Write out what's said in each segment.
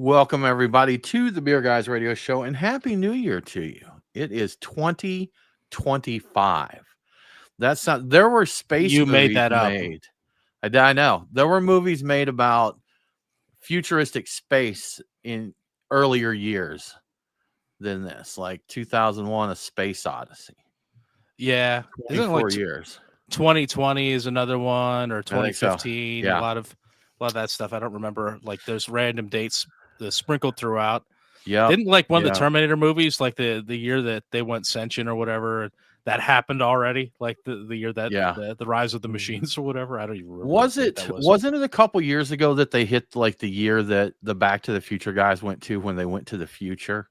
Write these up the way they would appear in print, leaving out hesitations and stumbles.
Welcome everybody to the Beer Guys Radio Show and Happy New Year to you. It is 2025. That's not there were space You made movies that up. made. I know. There were movies made about futuristic space in earlier years than this, like 2001 A Space Odyssey. Yeah. Isn't it 24 like years. 2020 is another one, or I think so. 2015? Yeah. A lot of that stuff. I don't remember. Like there's random dates sprinkled throughout. Yeah. Didn't like one of the Terminator movies, like the year that they went sentient or whatever, that happened already? Like the year that the rise of the machines or whatever. I don't even remember. Wasn't it a couple years ago that they hit like the year that the Back to the Future guys went to when they went to the future?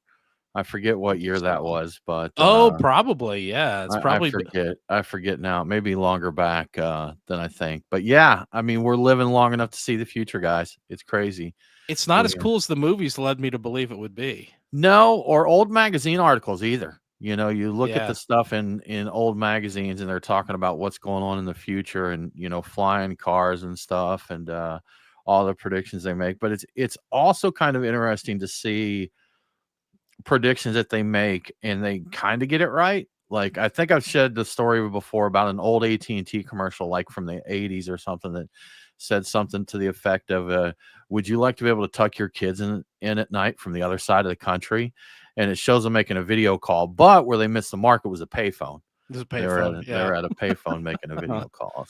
I forget what year that was, but probably, yeah. It's probably I forget now. Maybe longer back than I think. But yeah, I mean, we're living long enough to see the future, guys. It's crazy. It's not as cool as the movies led me to believe it would be. No, or old magazine articles either. You know, you look at the stuff in old magazines and they're talking about what's going on in the future and, you know, flying cars and stuff and all the predictions they make. But it's also kind of interesting to see predictions that they make and they kind of get it right. Like I think I've shared the story before about an old AT&T commercial like from the 80s or something that said something to the effect of would you like to be able to tuck your kids in at night from the other side of the country? And it shows them making a video call, but where they missed the mark, it was a payphone. They were at a payphone making a video call.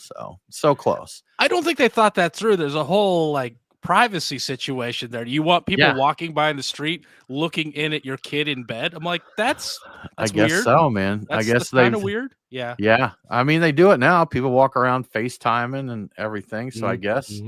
So close. I don't think they thought that through. There's a whole like privacy situation there. Do you want people walking by in the street looking in at your kid in bed? I'm like, that's I guess weird. So, man. I guess kind of weird. Yeah. Yeah. I mean, they do it now. People walk around FaceTiming and everything. So I guess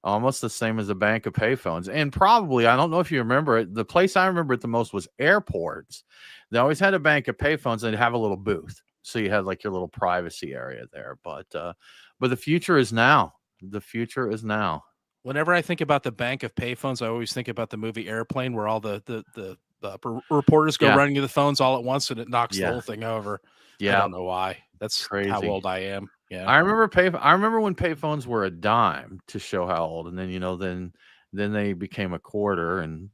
almost the same as a bank of payphones. And probably, I don't know if you remember it, the place I remember it the most was airports. They always had a bank of payphones and they'd have a little booth. So you had like your little privacy area there. But the future is now. The future is now. Whenever I think about the bank of payphones, I always think about the movie Airplane, where all the reporters go running to the phones all at once, and it knocks the whole thing over. Yeah, I don't know why. That's crazy. How old I am. Yeah, I remember when payphones were a dime to show how old, and then then they became a quarter, and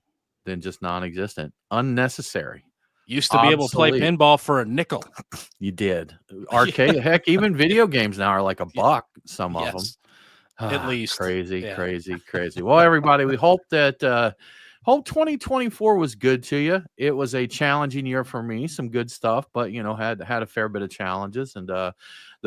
then just non-existent, unnecessary. Used to be able to play pinball for a nickel. You did. Arcade, heck, even video games now are like $1. Some of them. At least crazy. Well, everybody, we hope that hope 2024 was good to you. It was a challenging year for me, some good stuff, but you know, had a fair bit of challenges. And the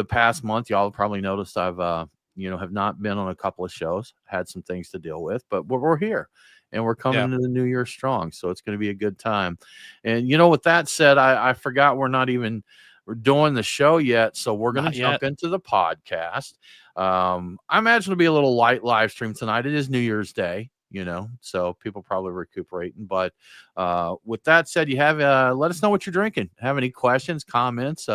past month, y'all probably noticed I've have not been on a couple of shows, had some things to deal with, but we're here and we're coming into the new year strong. So it's going to be a good time. And you know, with that said, I forgot we're doing the show yet, so we're going to jump into the podcast. I imagine it'll be a little light live stream tonight. It is New Year's Day, you know, so people probably recuperating. But with that said, you have let us know what you're drinking. Have any questions, comments,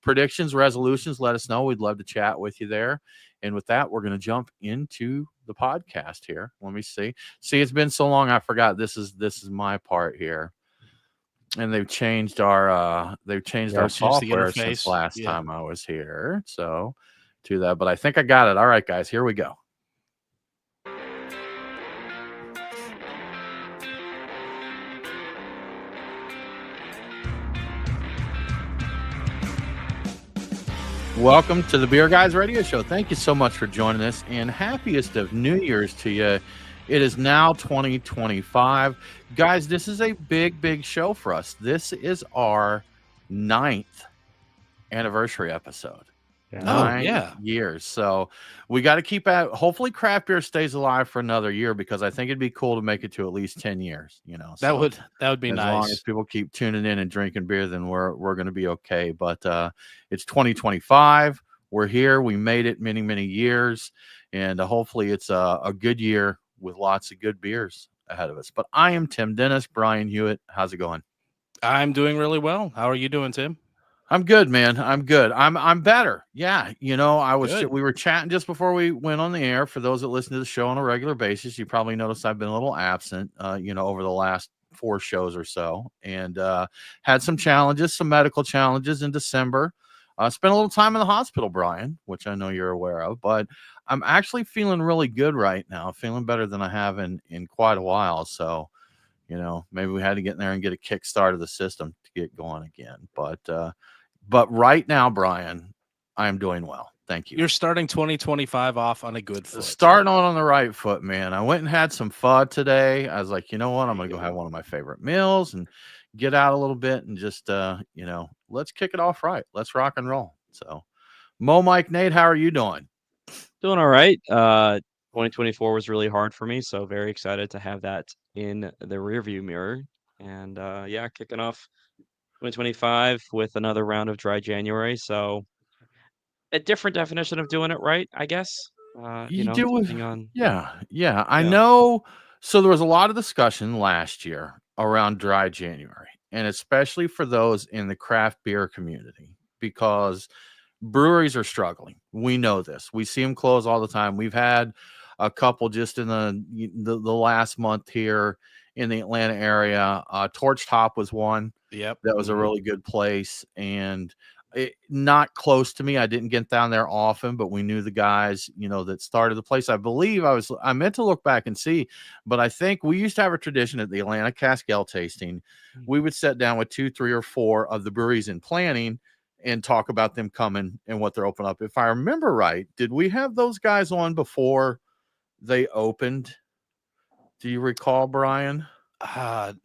predictions, resolutions? Let us know. We'd love to chat with you there. And with that, we're going to jump into the podcast here. Let me see. It's been so long, I forgot. This is my part here. And they've changed our software since last time I was here. So to that, but I think I got it. All right, guys, here we go. Welcome to the Beer Guys Radio Show. Thank you so much for joining us, and happiest of New Year's to you. It is now 2025. Guys, this is a big show for us. This is our 9th anniversary episode. 9 years. So we got to keep at, hopefully craft beer stays alive for another year, because I think it'd be cool to make it to at least 10 years, you know. That would be nice. As long as people keep tuning in and drinking beer, then we're going to be okay. But it's 2025. We're here. We made it many years, and hopefully it's a good year with lots of good beers ahead of us. But I am Tim Dennis. Brian Hewitt, how's it going? I'm doing really well. How are you doing, Tim? I'm good, man. I'm good. I'm better. Yeah. You know, we were chatting just before we went on the air. For those that listen to the show on a regular basis, you probably noticed I've been a little absent, over the last 4 shows or so, and had some challenges, some medical challenges in December. Spent a little time in the hospital, Brian, which I know you're aware of, but I'm actually feeling really good right now, feeling better than I have in quite a while. So, maybe we had to get in there and get a kickstart of the system to get going again. But right now, Brian, I am doing well. Thank you. You're starting 2025 off on a good foot. Starting on the right foot, man. I went and had some pho today. I was like, you know what? I'm going to go have one of my favorite meals and get out a little bit and just, let's kick it off right. Let's rock and roll. So, Mike, Nate, how are you doing? Doing all right. 2024 was really hard for me, so very excited to have that in the rearview mirror. And kicking off 2025 with another round of dry January. So a different definition of doing it right, I guess. Depending on yeah. I know. So there was a lot of discussion last year around dry January, and especially for those in the craft beer community, because breweries are struggling. We know this. We see them close all the time. We've had a couple just in the last month here in the Atlanta area. Torch Top was one. Yep. That was a really good place, and not close to me. I didn't get down there often, but we knew the guys, that started the place. I believe I meant to look back and see, but I think we used to have a tradition at the Atlanta Cask Ale tasting. We would sit down with 2, 3, or 4 of the breweries in planning and talk about them coming and what they're opening up. If I remember right, did we have those guys on before they opened? Do you recall, Brian? If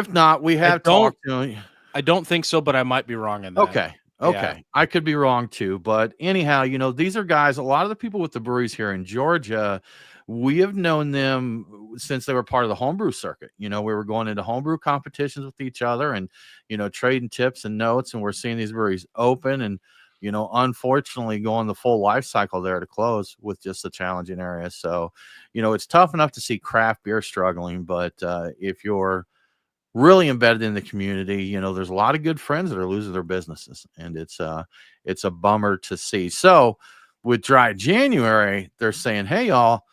not, we have talked to them. I don't think so, but I might be wrong in that. Okay. Yeah. I could be wrong too. But anyhow, these are guys, a lot of the people with the breweries here in Georgia, we have known them since they were part of the homebrew circuit. We were going into homebrew competitions with each other and, trading tips and notes. And we're seeing these breweries open and, unfortunately going the full life cycle there to close with just a challenging area. So, it's tough enough to see craft beer struggling. But if you're really embedded in the community, there's a lot of good friends that are losing their businesses, and it's a bummer to see. So with dry January, they're saying, hey, y'all,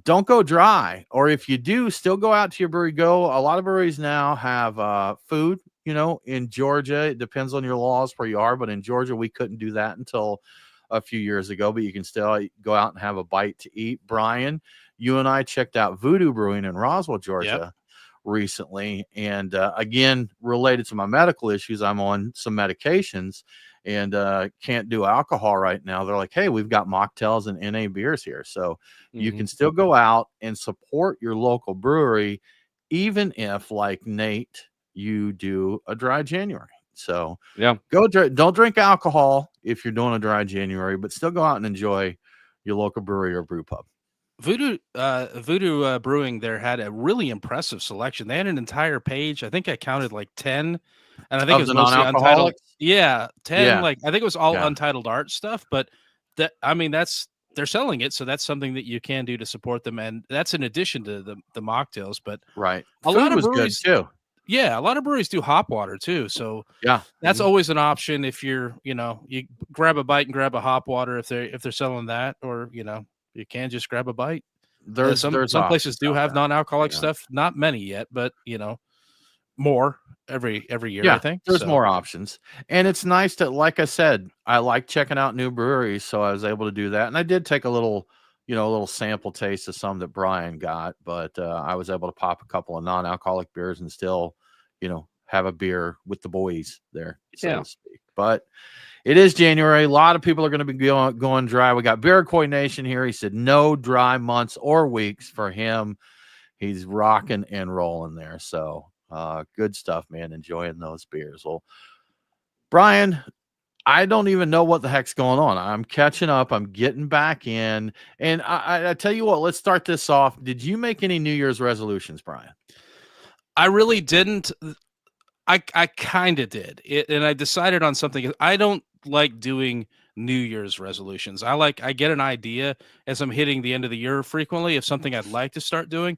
don't go dry, or if you do, still go out to your brewery. A lot of breweries now have food, in Georgia. It depends on your laws where you are, but in Georgia, we couldn't do that until a few years ago, but you can still go out and have a bite to eat. Brian, you and I checked out Voodoo Brewing in Roswell, Georgia. Recently, and again, related to my medical issues, I'm on some medications and can't do alcohol right now. They're like, hey, we've got mocktails and NA beers here, so you can still go out and support your local brewery, even if, like Nate, you do a dry January. So don't drink alcohol if you're doing a dry January, but still go out and enjoy your local brewery or brew pub. Voodoo Brewing there had a really impressive selection. They had an entire page. I think I counted like 10, and I think it was mostly untitled. Yeah, 10. Yeah. Like I think it was all untitled art stuff. But they're selling it, so that's something that you can do to support them, and that's in addition to the mocktails. But right, a lot of breweries good too. Yeah, a lot of breweries do hop water too. So that's always an option if you're you grab a bite and grab a hop water if they're selling that, or you can just grab a bite. There's some places do have non-alcoholic stuff. Not many yet, but more every year. I think there's more options, and it's nice to, like I said, I like checking out new breweries, so I was able to do that, and I did take a little sample taste of some that Brian got, but I was able to pop a couple of non-alcoholic beers and still, have a beer with the boys there, so to speak. But it is January. A lot of people are going to be going dry. We got Barracoy Nation here. He said no dry months or weeks for him. He's rocking and rolling there. So good stuff, man. Enjoying those beers. Well, Brian, I don't even know what the heck's going on. I'm catching up. I'm getting back in. And I tell you what, let's start this off. Did you make any New Year's resolutions, Brian? I really didn't. I kind of did it, and I decided on something. I don't like doing New Year's resolutions. I get an idea as I'm hitting the end of the year frequently of something I'd like to start doing.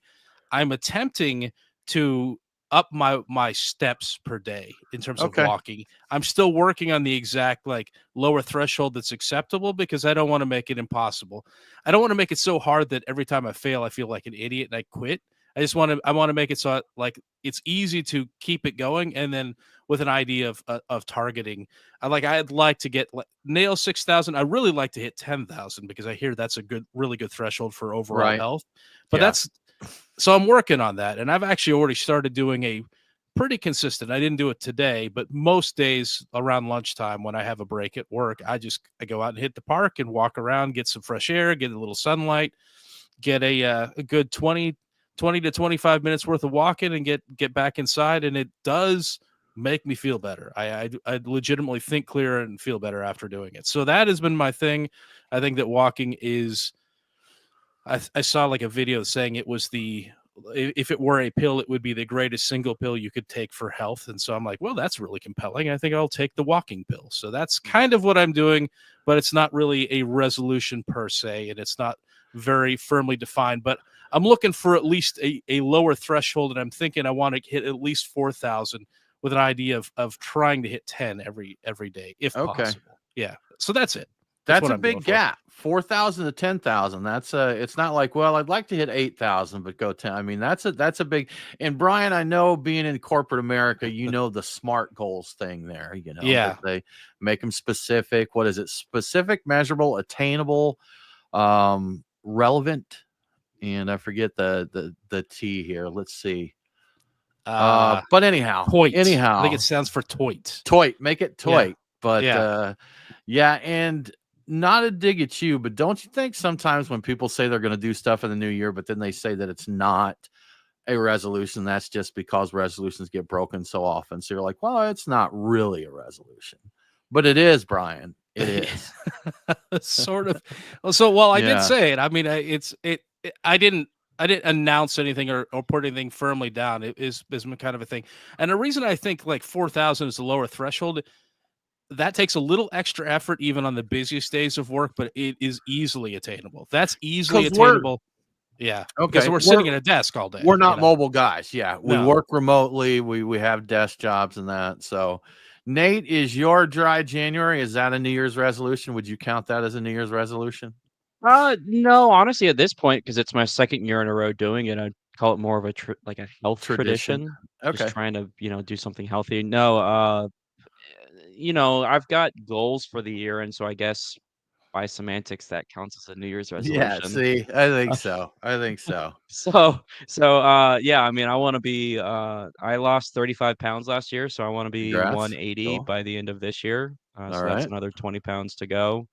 I'm attempting to up my steps per day in terms of walking. I'm still working on the exact lower threshold that's acceptable, because I don't want to make it impossible. I don't want to make it so hard that every time I fail, I feel like an idiot and I quit. I want to make it so like it's easy to keep it going, and then with an idea of targeting. I'd like to get nail 6,000. I really like to hit 10,000 because I hear that's a really good threshold for overall Right. health. But Yeah. so I'm working on that, and I've actually already started doing a pretty consistent. I didn't do it today, but most days around lunchtime when I have a break at work, I go out and hit the park and walk around, get some fresh air, get a little sunlight, get a good 20 to 25 minutes worth of walking, and get back inside, and it does make me feel better. I legitimately think clearer and feel better after doing it. So that has been my thing. I think that walking is. I saw like a video saying it was if it were a pill, it would be the greatest single pill you could take for health. And so I'm like, well, that's really compelling. I think I'll take the walking pill. So that's kind of what I'm doing, but it's not really a resolution per se, and it's not very firmly defined. But I'm looking for at least a lower threshold, and I'm thinking I want to hit at least 4,000 with an idea of trying to hit 10 every day if possible. Yeah. So that's it. That's a big gap. 4,000 to 10,000. That's it's not like, well, I'd like to hit 8,000, but go 10. I mean, that's a big. And Brian, I know being in corporate America, you know the SMART goals thing there. Yeah, they make them specific. What is it? Specific, measurable, attainable, relevant, and I forget the T here. Let's see. But anyhow, I think it stands for toit. Make it toit. Yeah. But yeah, and not a dig at you, but don't you think sometimes when people say they're going to do stuff in the new year, but then they say that it's not a resolution, that's just because resolutions get broken so often. So you're like, well, it's not really a resolution, but it is, Brian. It is sort of. So, I did say it. I mean, I didn't announce anything or put anything firmly down. It is kind of a thing. And the reason I think like 4,000 is the lower threshold, that takes a little extra effort even on the busiest days of work, but it is easily attainable. That's easily attainable. Yeah. Okay. Because we're sitting at a desk all day. We're not mobile guys. Yeah. We work remotely. We have desk jobs and that. So Nate, is your dry January, is that a New Year's resolution? Would you count that as a New Year's resolution? No, honestly, at this point, because it's my second year in a row doing it, I'd call it more of a like a health tradition. Okay. Just trying to, do something healthy. No, I've got goals for the year, and so I guess by semantics that counts as a New Year's resolution. Yeah, see, I think so. Yeah, I mean, I want to be I lost 35 pounds last year, so I want to be Congrats. 180 by the end of this year. So that's another 20 pounds to go.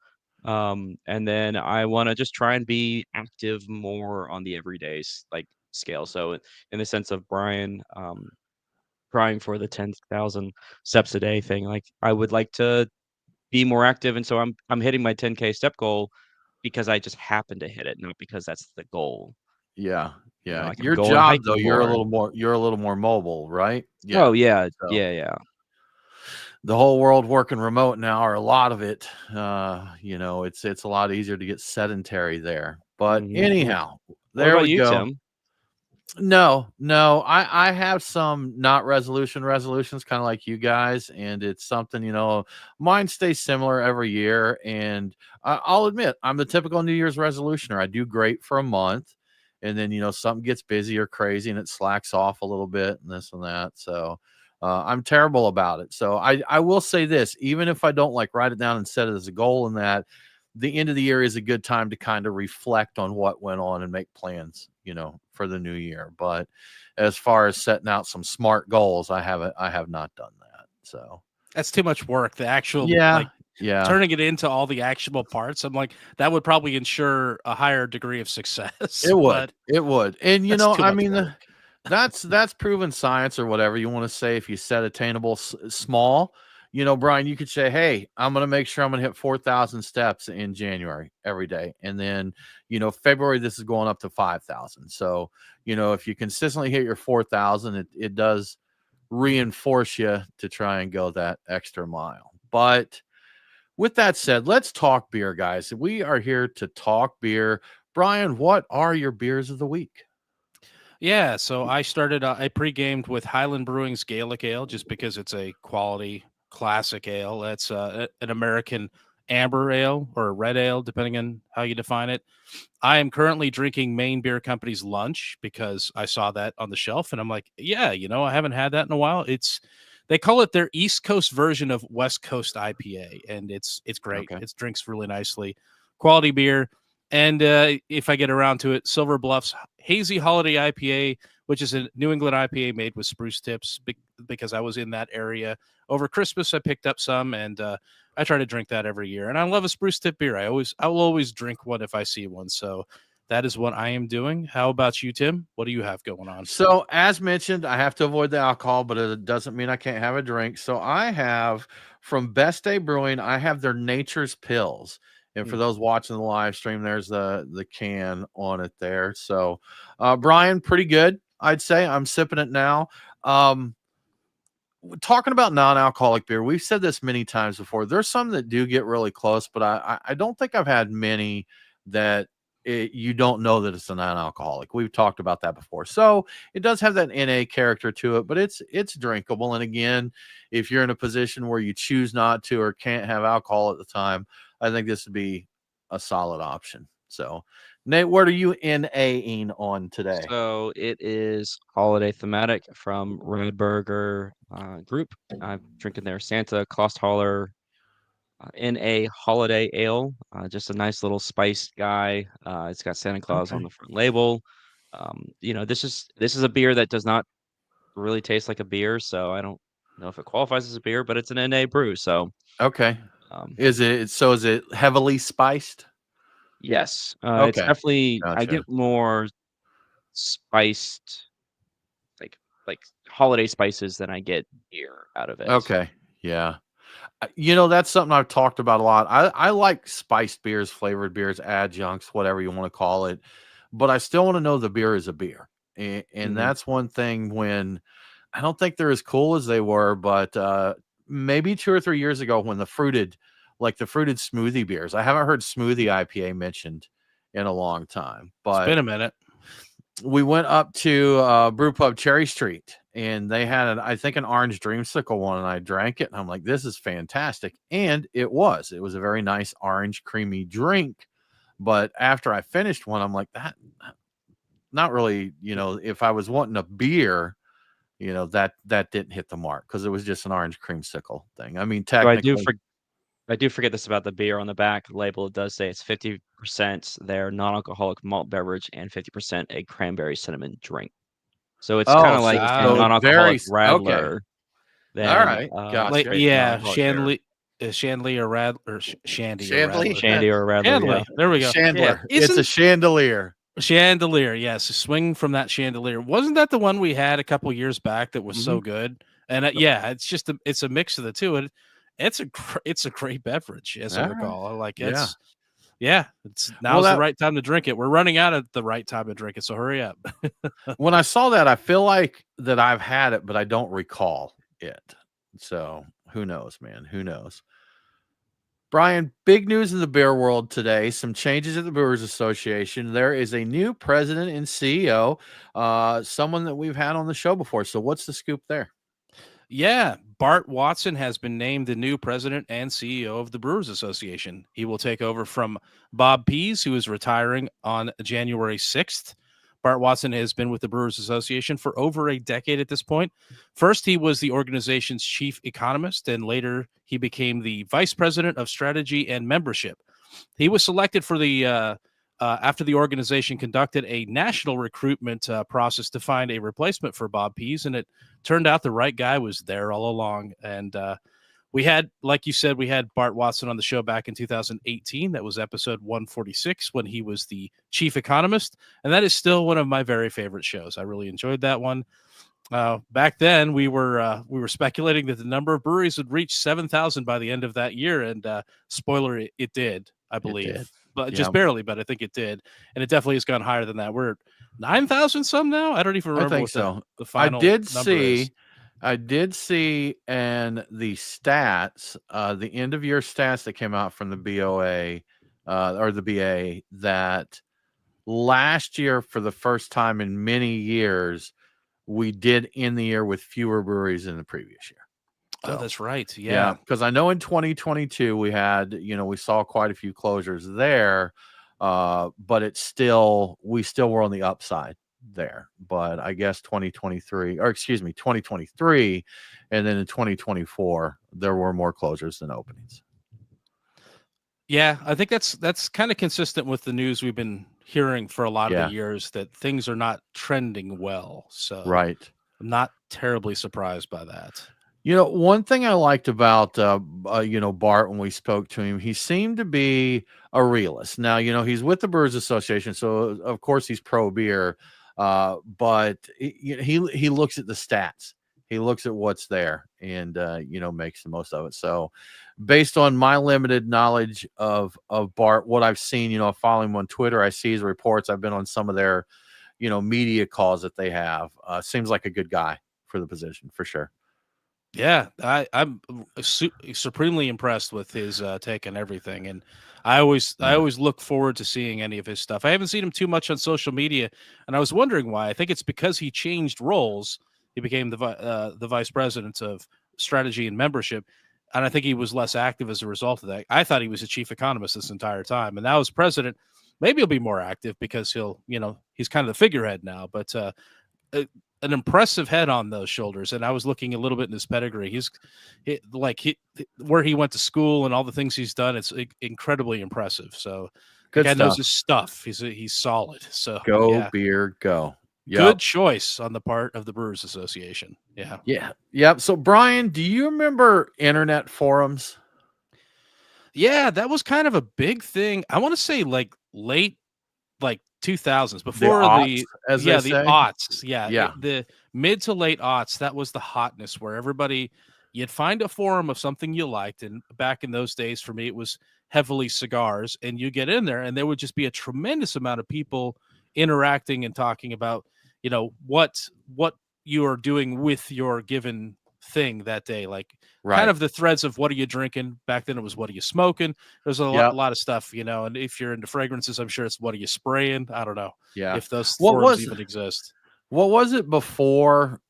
And then I want to just try and be active more on the everyday scale. So in the sense of Brian trying for the 10,000 steps a day thing, like I would like to be more active, and so I'm hitting my 10K step goal because I just happen to hit it, not because that's the goal. Yeah. Like your job though, you're a little more mobile, right? Yeah. Oh yeah. So, yeah. The whole world working remote now, or a lot of it, it's a lot easier to get sedentary there. But anyhow, there we go. Tim? No, I have some not resolutions, kind of like you guys, and it's something, mine stays similar every year. And I'll admit, I'm the typical New Year's resolutioner. I do great for a month, and then, something gets busy or crazy and it slacks off a little bit and this and that. So I'm terrible about it. So I will say this, even if I don't write it down and set it as a goal, and that the end of the year is a good time to kind of reflect on what went on and make plans, for the new year. But as far as setting out some SMART goals, I have not done that. So that's too much work. The actual, turning it into all the actionable parts. I'm like, that would probably ensure a higher degree of success. It would. And I mean, that's proven science, or whatever you want to say. If you set attainable small, Brian, you could say, hey, I'm going to make sure I'm going to hit 4,000 steps in January every day. And then, February, this is going up to 5,000. So, if you consistently hit your 4,000, it does reinforce you to try and go that extra mile. But with that said, let's talk beer, guys. We are here to talk beer. Brian, what are your beers of the week? Yeah, so I started, I pre-gamed with Highland Brewing's Gaelic Ale, just because it's a quality classic ale. That's an American amber ale or red ale, depending on how you define it. I am currently drinking Maine Beer Company's Lunch because I saw that on the shelf, and I'm like, yeah, I haven't had that in a while. They call it their East Coast version of West Coast IPA, and it's great. Okay. It drinks really nicely, quality beer. And if I get around to it, Silver Bluff's Hazy Holiday IPA, which is a New England IPA made with spruce tips, because I was in that area over Christmas. I picked up some, and I try to drink that every year. And I love a spruce tip beer. I will always drink one if I see one. So that is what I am doing. How about you, Tim? What do you have going on? So, as mentioned, I have to avoid the alcohol, but it doesn't mean I can't have a drink. So, I have from Best Day Brewing, I have their Nature's Pills. And for those watching the live stream, there's the can on it there. So, Brian, pretty good, I'd say. I'm sipping it now. Talking about non-alcoholic beer, we've said this many times before. There's some that do get really close, but I don't think I've had many that you don't know that it's a non-alcoholic. We've talked about that before. So it does have that NA character to it, but it's drinkable. And again, if you're in a position where you choose not to or can't have alcohol at the time, I think this would be a solid option. So, Nate, what are you NA-ing on today? So it is holiday thematic from Redburger Group. I'm drinking their Santa Claus Holler NA Holiday Ale. Just a nice little spiced guy. It's got Santa Claus on Okay. the front label. This is a beer that does not really taste like a beer, so I don't know if it qualifies as a beer, but it's an NA brew. So Okay. um, Is it heavily spiced? yes, it's Okay. definitely I Gotcha. get more spiced like holiday spices than I get beer out of it. Okay. Yeah. That's something I've talked about a lot. I like spiced beers, flavored beers, adjuncts, whatever you want to call it, but I still want to know the beer is a beer. And Mhm. that's one thing when I don't think they're as cool as they were, but maybe 2 or 3 years ago when the fruited smoothie beers. I haven't heard smoothie IPA mentioned in a long time, It's but been a minute. we went up to Brew Pub Cherry Street, and they had I think an orange dreamsicle one, and I drank it, and I'm like, this is fantastic. And it was a very nice orange creamy drink. But after I finished one, I'm like, that not really, if I was wanting a beer, that didn't hit the mark because it was just an orange creamsicle thing. I mean, So technically, I do forget this about the beer on the back label. It does say it's 50% their non-alcoholic malt beverage and 50% a cranberry cinnamon drink. So it's kind oh, of like a so very non-alcoholic okay. radler All than right, Like, gotcha. straight yeah, non-alcoholic beer. Shanley or Rad or Shandy or Chandelier, Radler. Shandy or radler, yeah. Shanley. There we go. Yeah, chandelier. It's a isn't chandelier. Chandelier? Yes, swing from that chandelier. Wasn't that the one we had a couple years back that was Mhm. so good? And yeah, it's a mix of the two. And it's a great beverage, as I All right. recall. Like Yeah. it's Well, now's the that right time to drink it. We're running out of the right time to drink it, so hurry up. when I saw that, I feel like that I've had it, but I don't recall it. So who knows, man? Who knows? Brian, big news in the beer world today. Some changes at the Brewers Association. There is a new president and CEO, someone that we've had on the show before. So what's the scoop there? Yeah, Bart Watson has been named the new president and CEO of the Brewers Association. He will take over from Bob Pease, who is retiring on January 6th. Bart Watson has been with the Brewers Association for over a decade at this point. First, he was the organization's chief economist, and later he became the vice president of strategy and membership. He was selected for the after the organization conducted a national recruitment process to find a replacement for Bob Pease, and it turned out the right guy was there all along. And we had, like you said, we had Bart Watson on the show back in 2018. That was episode 146 when he was the chief economist, and that is still one of my very favorite shows. I really enjoyed that one. Back then, we were speculating that the number of breweries would reach 7,000 by the end of that year, and spoiler, it did, I It believe, did. but Yeah. just barely. But I think it did, and it definitely has gone higher than that. We're at 9,000 some now. I don't even I remember think what so. the I final did number is. see I did see in the stats, the end of year stats that came out from the BOA or the BA that last year, for the first time in many years, we did end the year with fewer breweries than the previous year. Oh, that's right. Yeah, Yeah. because I know in 2022 we had, we saw quite a few closures there, but we still were on the upside there. But I guess 2023, or excuse me, 2023, and then in 2024 there were more closures than openings. Yeah, I think that's kind of consistent with the news we've been hearing for a lot of the Yeah, years that things are not trending well. So right. I'm not terribly surprised by that. One thing I liked about Bart when we spoke to him, he seemed to be a realist. Now, he's with the Brewers Association, so of course he's pro beer, but he looks at the stats. He looks at what's there and makes the most of it. So, based on my limited knowledge of Bart, what I've seen, following him on Twitter, I see his reports. I've been on some of their media calls that they have. Seems like a good guy for the position for sure. Yeah, I'm supremely impressed with his take on everything, and I always look forward to seeing any of his stuff. I haven't seen him too much on social media, and I was wondering why. I think it's because he changed roles. He became the vice president of strategy and membership, and I think he was less active as a result of that. I thought he was a chief economist this entire time, and now as president, maybe he'll be more active because he's kind of the figurehead now. But an impressive head on those shoulders. And I was looking a little bit in his pedigree. Where he went to school and all the things he's done. It's incredibly impressive. So the Good guy knows stuff. his stuff. He's solid. So Go yeah, beer, go. Yep. good choice on the part of the Brewers Association. Yeah. Yeah. Yep. So Brian, do you remember internet forums? Yeah, that was kind of a big thing. I want to say late 2000s, The before aughts, as they the say. aughts. Yeah, Yeah. the mid to late aughts, that was the hotness where you'd find a forum of something you liked. And back in those days, for me, it was heavily cigars. And you get in there and there would just be a tremendous amount of people interacting and talking about, what you are doing with your given thing that day. Like Right. kind of the threads of what are you drinking? Back then it was what are you smoking? There's a Yep. lot of stuff, and if you're into fragrances, I'm sure it's what are you spraying? I don't know Yeah. if those What forums was even exist. what was it before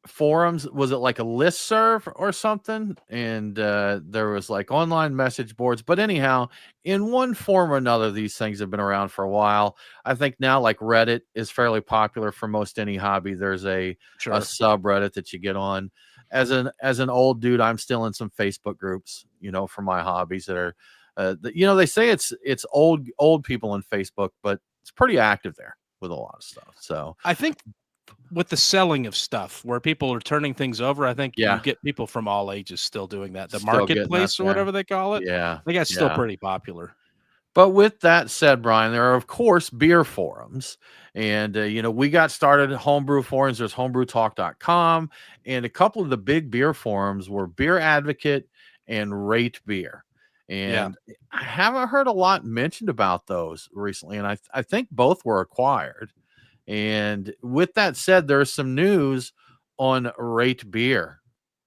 forums? Was it like a listserv or something? And there was like online message boards. But anyhow, in one form or another, these things have been around for a while. I think now like Reddit is fairly popular for most any hobby. There's a Sure. subreddit that you get on. As an old dude, I'm still in some Facebook groups, for my hobbies that are they say it's old people in Facebook, but it's pretty active there with a lot of stuff. So I think with the selling of stuff where people are turning things over, I think yeah, you get people from all ages still doing that. The still getting that marketplace or there. whatever they call it. Yeah. I think that's still Yeah. pretty popular. But with that said, Brian, there are, of course, beer forums. And, we got started at homebrew forums. There's homebrewtalk.com. And a couple of the big beer forums were Beer Advocate and Rate Beer. And I haven't heard a lot mentioned about those recently. And I think both were acquired. And with that said, there's some news on Rate Beer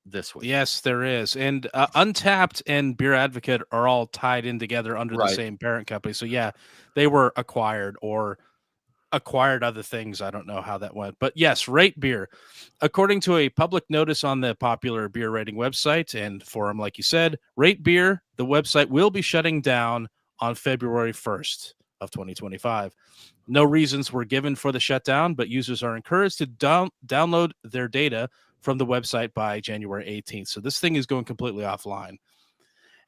this week. Yes, there is. And Untapped and Beer Advocate are all tied in together under the Right. same parent company. So yeah, they were acquired or acquired other things. I don't know how that went. But yes, Rate Beer. According to a public notice on the popular beer rating website and forum, like you said, Rate Beer, the website, will be shutting down on February 1st of 2025. No reasons were given for the shutdown, but users are encouraged to download their data from the website by January 18th. So this thing is going completely offline.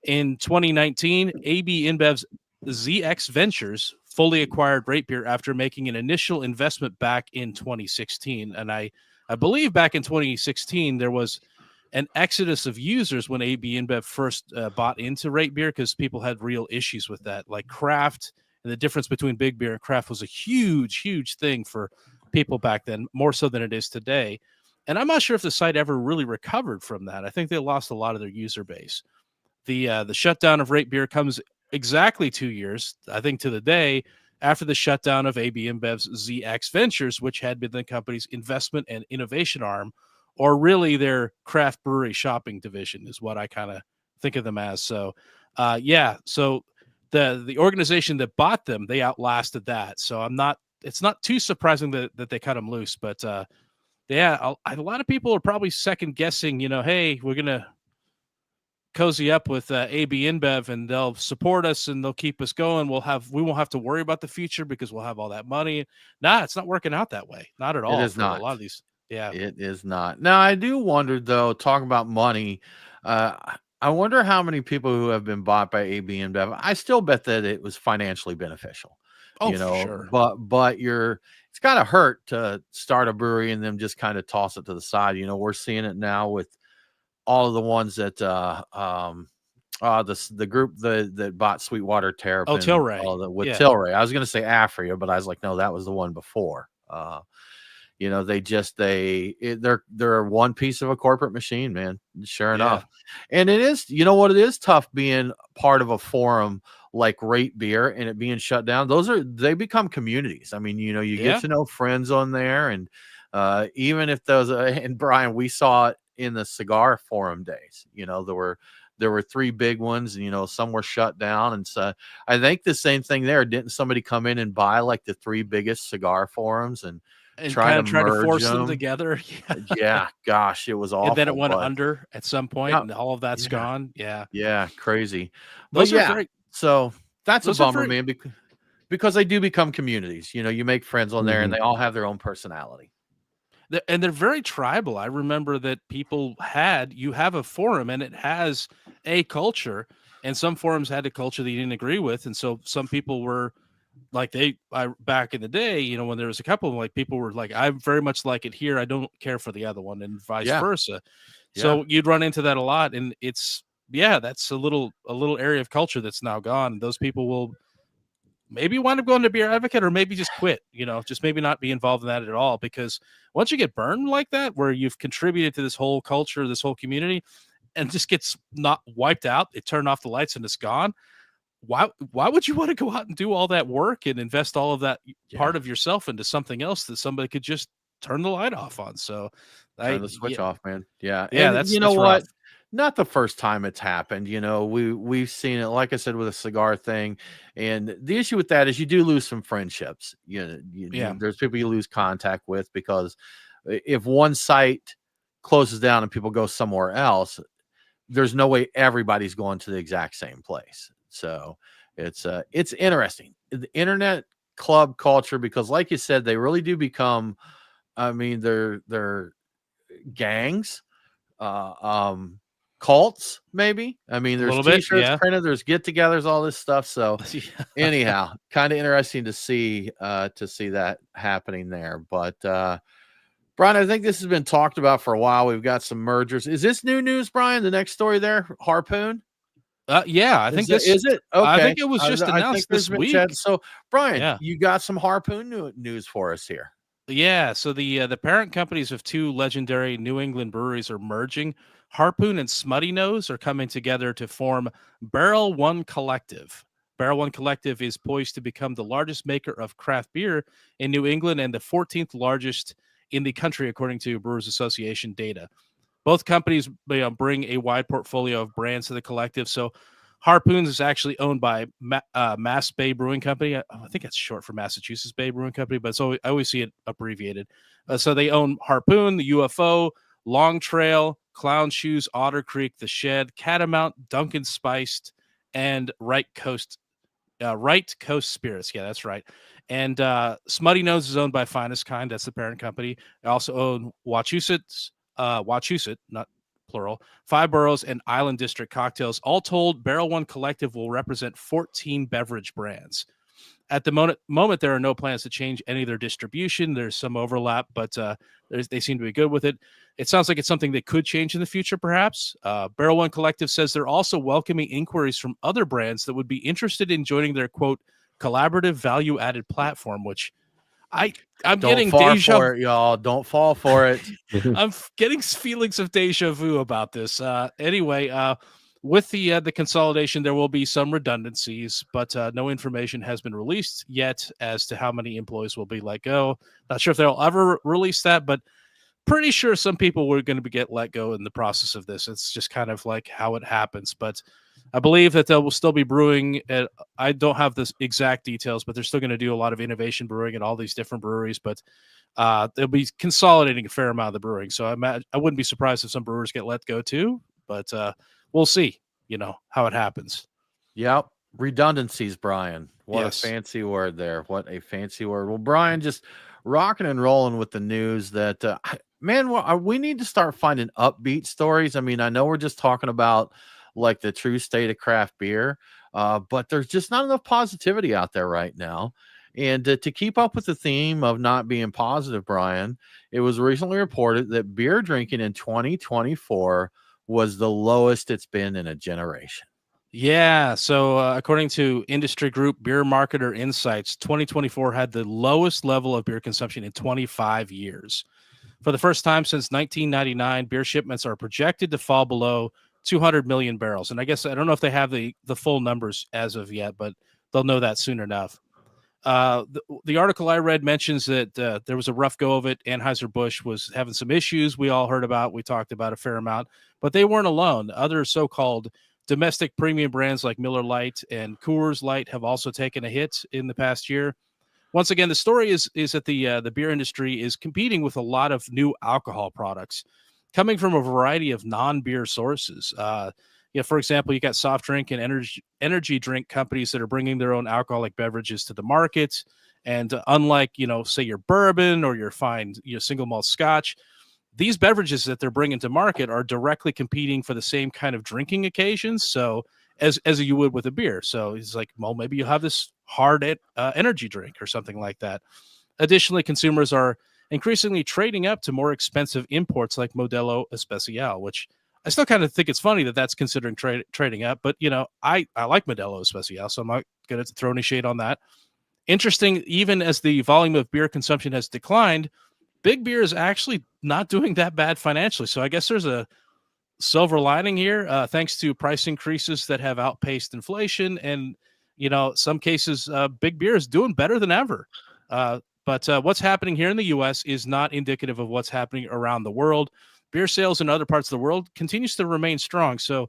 In 2019, AB InBev's ZX Ventures fully acquired Rate Beer after making an initial investment back in 2016. And I believe back in 2016, there was an exodus of users when AB InBev first bought into Rate Beer because people had real issues with that. Like craft and the difference between big beer and craft was a huge, huge thing for people back then, more so than it is today. And I'm not sure if the site ever really recovered from that. I think they lost a lot of their user base. The shutdown of Rate Beer comes exactly 2 years, I think, to the day after the shutdown of AB InBev's ZX Ventures, which had been the company's investment and innovation arm, or really their craft brewery shopping division, is what I kind of think of them as. So, so the organization that bought them, they outlasted that. So it's not too surprising that they cut them loose, but Yeah, a lot of people are probably second guessing, hey, we're going to cozy up with AB InBev and they'll support us and they'll keep us going. We won't have to worry about the future because we'll have all that money. Nah, it's not working out that way. Not at It all is for a not. lot of these. Yeah. It is not. Now, I do wonder though, talking about money, uh, I wonder how many people who have been bought by AB InBev. I still bet that it was financially beneficial, Oh, for sure. but it's got to hurt to start a brewery and then just kind of toss it to the side. We're seeing it now with all of the ones that the group that bought Sweetwater Oh, Terrapin, Tilray. with Yeah. Tilray. I was going to say Afria, but I was like, no, that was the one before. They're one piece of a corporate machine, man. Sure enough. And it is, it is tough being part of a forum like Rate Beer and it being shut down. They become communities. I mean, you get to know friends on there, and even if those and Brian, we saw it in the cigar forum days. There were three big ones, and some were shut down. And so I think the same thing there. Didn't somebody come in and buy like the three biggest cigar forums and try to force merge them together? Yeah, gosh, it was awful. And then it went under at some point, Yep. and all of that's gone. Yeah. Yeah, crazy. Those But are yeah, very so that's a those are bummer, very man, because they do become communities. You make friends on there and Mhm. they all have their own personality. and they're very tribal. I remember that you have a forum and it has a culture, and some forums had a culture that you didn't agree with, and so some people were like back in the day, when there was a couple of like people were like, I very much like it here, I don't care for the other one, and vice Yeah. versa. Yeah. So you'd run into that a lot, and that's a little area of culture that's now gone. Those people will maybe wind up going to Beer Advocate, or maybe just quit, just maybe not be involved in that at all. Because once you get burned like that, where you've contributed to this whole culture, this whole community, and just gets not wiped out, it turned off the lights and it's gone. Why would you want to go out and do all that work and invest all of that part of yourself into something else that somebody could just turn the light off on? So Turn the switch off, man. Yeah. Yeah, And that's you know rough. what? Not the first time it's happened. We've seen it, like I said, with a cigar thing. And the issue with that is you do lose some friendships. There's people you lose contact with because if one site closes down and people go somewhere else, there's no way everybody's going to the exact same place. So it's interesting. The internet club culture, because like you said, they really do become, I mean, they're gangs, cults, maybe. I mean, there's t-shirts printed, there's get-togethers, all this stuff. So anyhow, kind of interesting to see that happening there. But Brian, I think this has been talked about for a while. We've got some mergers. Is this new news, Brian? The next story there, Harpoon? Yeah, I think this is it. Okay. I think it was just announced this week. So, Brian, you got some Harpoon news for us here. Yeah, so the parent companies of two legendary New England breweries are merging. Harpoon and Smutty Nose are coming together to form Barrel One Collective. Barrel One Collective is poised to become the largest maker of craft beer in New England and the 14th largest in the country, according to Brewers Association data. Both companies bring a wide portfolio of brands to the collective. So Harpoons is actually owned by Mass Bay Brewing Company. I think it's short for Massachusetts Bay Brewing Company, but I always see it abbreviated. So they own Harpoon, the UFO, Long Trail, Clown Shoes, Otter Creek, The Shed, Catamount, Dunkin' Spiced, and Right Coast Spirits. Yeah, that's right. And Smutty Nose is owned by Finest Kind. That's the parent company. They also own Wachusett, not plural, Five Boroughs, and Island District Cocktails. All told, Barrel One Collective will represent 14 beverage brands. At the moment, there are no plans to change any of their distribution. There's some overlap, but they seem to be good with it. It sounds like it's something that could change in the future, perhaps. Barrel One Collective says they're also welcoming inquiries from other brands that would be interested in joining their, quote, collaborative value-added platform, which I'm getting deja for it, y'all. Don't fall for it. I'm getting feelings of deja vu about this. Anyway, with the consolidation, there will be some redundancies, but no information has been released yet as to how many employees will be let go. Not sure if they'll ever release that, but pretty sure some people were going to get let go in the process of this. It's just kind of like how it happens. But I believe that they will still be brewing at, I don't have the exact details, but they're still going to do a lot of innovation brewing at all these different breweries, but they'll be consolidating a fair amount of the brewing. So I wouldn't be surprised if some brewers get let go too, but we'll see, how it happens. Yep. Redundancies, Brian. What Yes. a fancy word there. What a fancy word. Well, Brian, just rocking and rolling with the news that, man, we need to start finding upbeat stories. I mean, I know we're just talking about like the true state of craft beer, but there's just not enough positivity out there right now. And to keep up with the theme of not being positive, Brian, it was recently reported that beer drinking in 2024 was the lowest it's been in a generation. Yeah. So, according to industry group Beer Marketer Insights, 2024 had the lowest level of beer consumption in 25 years. For the first time since 1999, beer shipments are projected to fall below 200 million barrels. And I guess I don't know if they have the full numbers as of yet, but they'll know that soon enough. The article I read mentions that there was a rough go of it. Anheuser-Busch was having some issues we all heard about. We talked about a fair amount, but they weren't alone. Other so-called domestic premium brands like Miller Lite and Coors Light have also taken a hit in the past year. Once again, the story is that the beer industry is competing with a lot of new alcohol products coming from a variety of non-beer sources. For example, you got soft drink and energy drink companies that are bringing their own alcoholic beverages to the market. And unlike, say your bourbon or your fine, single malt scotch, these beverages that they're bringing to market are directly competing for the same kind of drinking occasions. So as you would with a beer. So it's like, well, maybe you'll have this hard energy drink or something like that. Additionally, consumers are increasingly trading up to more expensive imports like Modelo Especial, which I still kind of think it's funny that that's considering trading up. But, I like Modelo Especial, so I'm not going to throw any shade on that. Interesting, even as the volume of beer consumption has declined, big beer is actually not doing that bad financially. So I guess there's a silver lining here, thanks to price increases that have outpaced inflation. And, some cases, big beer is doing better than ever. But what's happening here in the U.S. is not indicative of what's happening around the world. Beer sales in other parts of the world continues to remain strong. So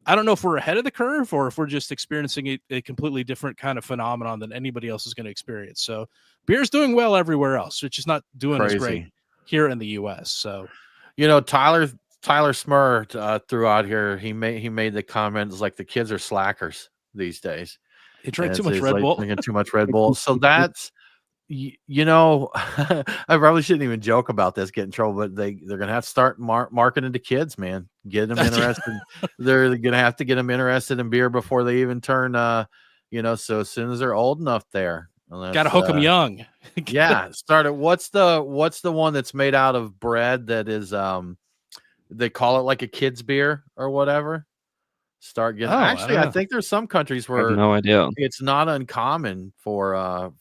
I don't know if we're ahead of the curve or if we're just experiencing a completely different kind of phenomenon than anybody else is going to experience. So beer is doing well everywhere else. It's just not doing as great here in the U.S. So, Tyler Smur threw out here. He made the comment, it's like the kids are slackers these days. They drink too much Red Bull. Drinking too much Red Bull. So that's, I probably shouldn't even joke about this, get in trouble, but they're going to have to start marketing to kids, man. Get them interested. They're going to have to get them interested in beer before they even turn, so as soon as they're old enough there. Got to hook them young. Yeah. Start it. What's the one that's made out of bread that is, they call it like a kid's beer or whatever? Start getting. I think there's some countries where I have no idea. It's not uncommon for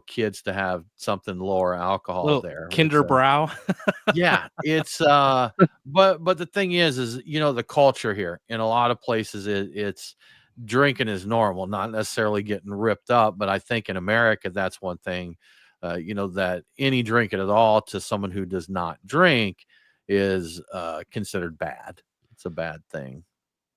kids to have something lower alcohol there. Kinder Brow. Yeah, it's but the thing is the culture here in a lot of places it's drinking is normal, not necessarily getting ripped up. But I think in America that's one thing, that any drinking at all to someone who does not drink is considered bad. It's a bad thing.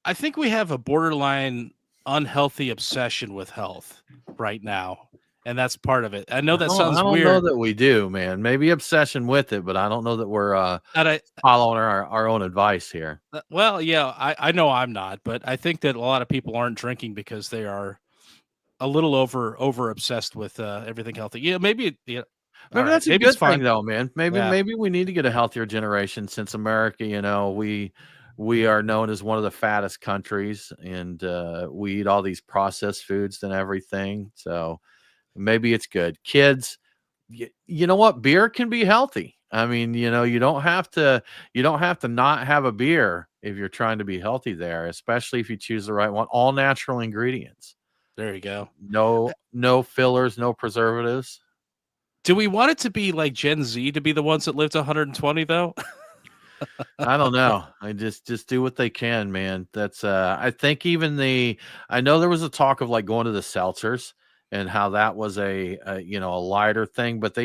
I think we have a borderline unhealthy obsession with health right now, and that's part of it. I know that sounds weird. I don't know that we do, man. Maybe obsession with it, but I don't know that we're following our own advice here. Well, yeah, I know I'm not, but I think that a lot of people aren't drinking because they are a little over obsessed with everything healthy. Yeah, maybe. Yeah. Maybe that's a good thing, though, man. Maybe we need to get a healthier generation since America, we are known as one of the fattest countries, and we eat all these processed foods and everything. So maybe it's good. Kids, you know what? Beer can be healthy. I mean, you don't have to not have a beer if you're trying to be healthy there, especially if you choose the right one. All natural ingredients. There you go. No fillers, no preservatives. Do we want it to be like Gen Z to be the ones that lived to 120 though? I don't know. I just do what they can, man. That's I think I know there was a talk of like going to the seltzers and how that was a lighter thing, but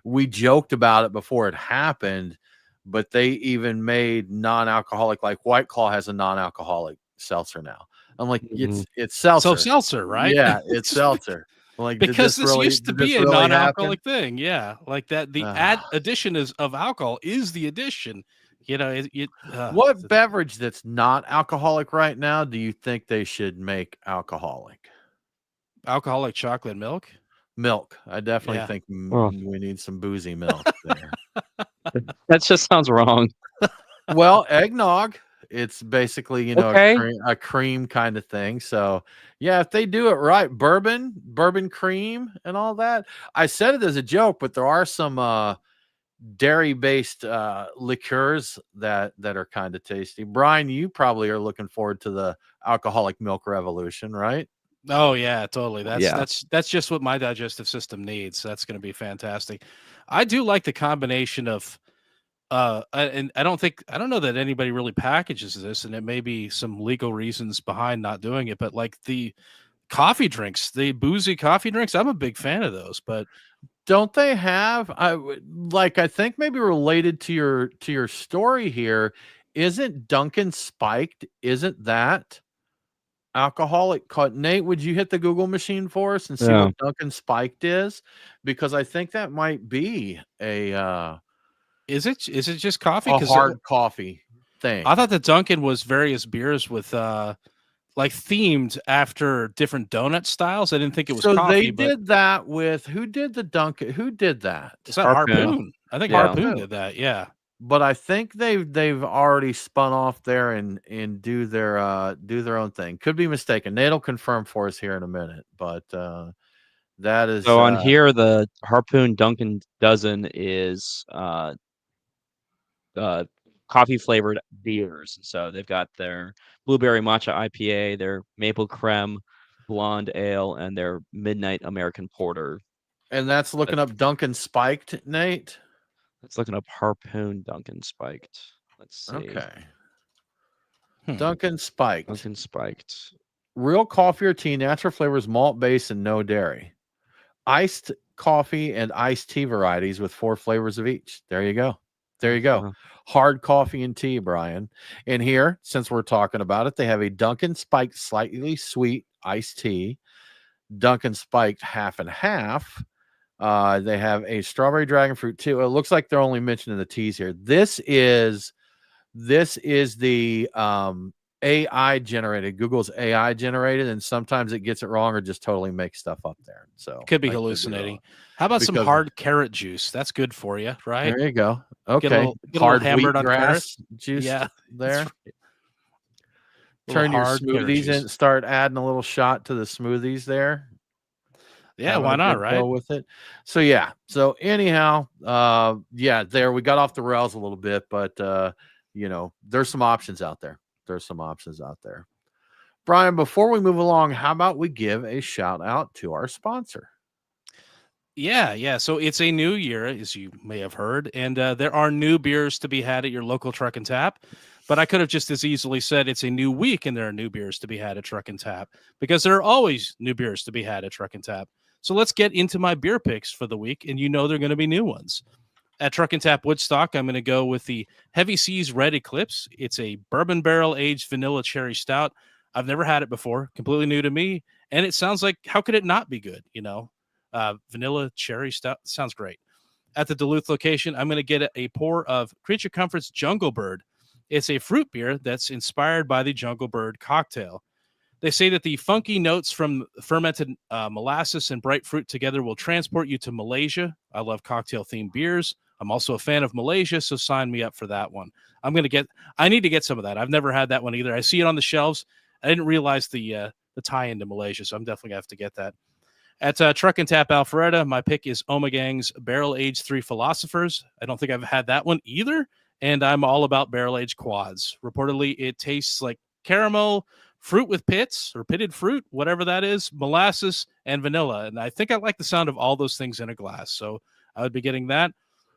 we joked about it before it happened, but they even made non-alcoholic, like White Claw has a non-alcoholic seltzer now. I'm like, Mhm. it's So seltzer. seltzer, right? Yeah, it's seltzer. I'm like, Because this used to did be this a really happen? non-alcoholic thing. Yeah, like that. The Ah. addition of alcohol is the addition. You know, What beverage that's not alcoholic right now do you think they should make alcoholic? alcoholic chocolate milk. Milk. I definitely Yeah. think Oh, we need some boozy milk there. that just sounds wrong. Well, eggnog, it's basically, Okay. a cream kind of thing. So, yeah, if they do it right, bourbon cream and all that. I said it as a joke, but there are some dairy-based liqueurs that are kind of tasty. Brian, you probably are looking forward to the alcoholic milk revolution, right? Oh yeah, totally. That's Yeah. that's that's just what my digestive system needs. That's going to be fantastic. I do like the combination of and I don't know that anybody really packages this, and it may be some legal reasons behind not doing it, but like the coffee drinks, the boozy coffee drinks, I'm a big fan of those. But Don't they have I think maybe related to your story here, isn't Duncan spiked? Isn't that alcoholic Nate, would you hit the Google machine for us and see Yeah. what Duncan spiked is? Because I think that might be is it just coffee? a Because hard coffee I thing. thought the Dunkin' was various beers with like themed after different donut styles. I didn't think it was So they coffee, but did that with who did the Duncan? Who did that? is that Harpoon. Harpoon? I think Yeah. Harpoon Harpoon. did that. Yeah. But I think they've already spun off there and do their own thing. Could be mistaken. Nate'll confirm for us here in a minute, but that is So on here, the Harpoon Dunkin' dozen is uh, coffee flavored beers. So they've got their blueberry matcha IPA, their maple creme blonde ale, and their midnight American porter. and that's looking up Duncan spiked, Nate. Let's looking up Harpoon Dunkin' spiked. Let's see. Okay. Hmm. Duncan spiked. Dunkin' spiked. Real coffee or tea, natural flavors, malt base, and no dairy. Iced coffee and iced tea varieties with 4 flavors of each. There you go. There you go. Uh, Hard coffee and tea, Brian. And here, since we're talking about it, they have a Dunkin' spiked slightly sweet iced tea, Dunkin' spiked half and half. They have a strawberry dragon fruit too. It looks like they're only mentioning the teas here. This is the AI generated, Google's AI generated, and sometimes it gets it wrong or just totally makes stuff up there. So Could be I hallucinating. wrong. How about some Because hard carrot juice? That's good for you, right? there you go. Get Okay. a little Hard hammered on wheatgrass juice Yeah, there. that's right. Turn your hard carrot smoothies juice. in, start adding a little shot to the smoothies there. Yeah, Having why a not, good right? go with it. So yeah. So anyhow, yeah, there we got off the rails a little bit, but there's some options out there. Brian, before we move along, how about we give a shout out to our sponsor? Yeah. So it's a new year, as you may have heard, and there are new beers to be had at your local Truck and Tap. But I could have just as easily said it's a new week and there are new beers to be had at Truck and Tap, because there are always new beers to be had at Truck and Tap. So let's get into my beer picks for the week, and they're going to be new ones. At Truck and Tap Woodstock, I'm going to go with the Heavy Seas Red Eclipse. It's a bourbon barrel aged vanilla cherry stout. I've never had it before, completely new to me, and it sounds like, how could it not be good? Vanilla cherry stout sounds great. At the Duluth location, I'm going to get a pour of Creature Comforts Jungle Bird. It's a fruit beer that's inspired by the Jungle Bird cocktail. They say that the funky notes from fermented molasses and bright fruit together will transport you to Malaysia. I love cocktail-themed beers. I'm also a fan of Malaysia, so sign me up for that one. I need to get some of that. I've never had that one either. I see it on the shelves. I didn't realize the tie into Malaysia, so I'm definitely going to have to get that. At Truck and Tap Alpharetta, my pick is Omegang's Barrel Aged 3 Philosophers. I don't think I've had that one either, and I'm all about barrel aged quads. Reportedly, it tastes like caramel, fruit with pits or pitted fruit, whatever that is, molasses, and vanilla. And I think I like the sound of all those things in a glass, so I would be getting that.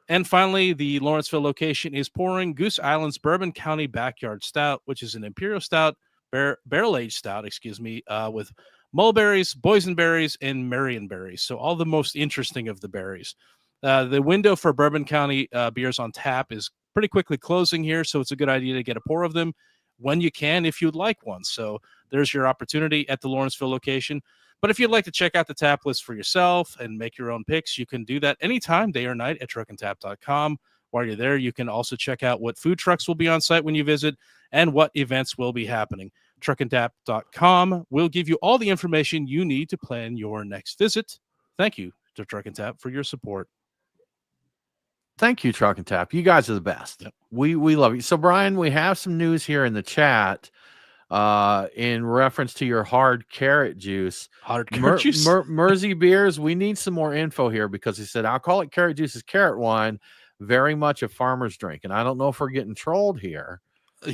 And finally, the Lawrenceville location is pouring Goose Island's Bourbon County Backyard Stout, which is an imperial stout, barrel-aged stout, with mulberries, boysenberries, and marionberries. So all the most interesting of the berries. The window for Bourbon County beers on tap is pretty quickly closing here, so it's a good idea to get a pour of them when you can if you'd like one. So there's your opportunity at the Lawrenceville location. But if you'd like to check out the tap list for yourself and make your own picks, you can do that anytime, day or night, at truckandtap.com. While you're there, you can also check out what food trucks will be on site when you visit and what events will be happening. Truckandtap.com will give you all the information you need to plan your next visit. Thank you to Truck and Tap for your support. Thank you, Truck and Tap. You guys are the best. Yep. We love you. So, Brian, we have some news here in the chat in reference to your hard carrot juice. Hard carrot juice? Mersey Beers, we need some more info here because he said alcoholic carrot juice is carrot wine, very much a farmer's drink. And I don't know if we're getting trolled here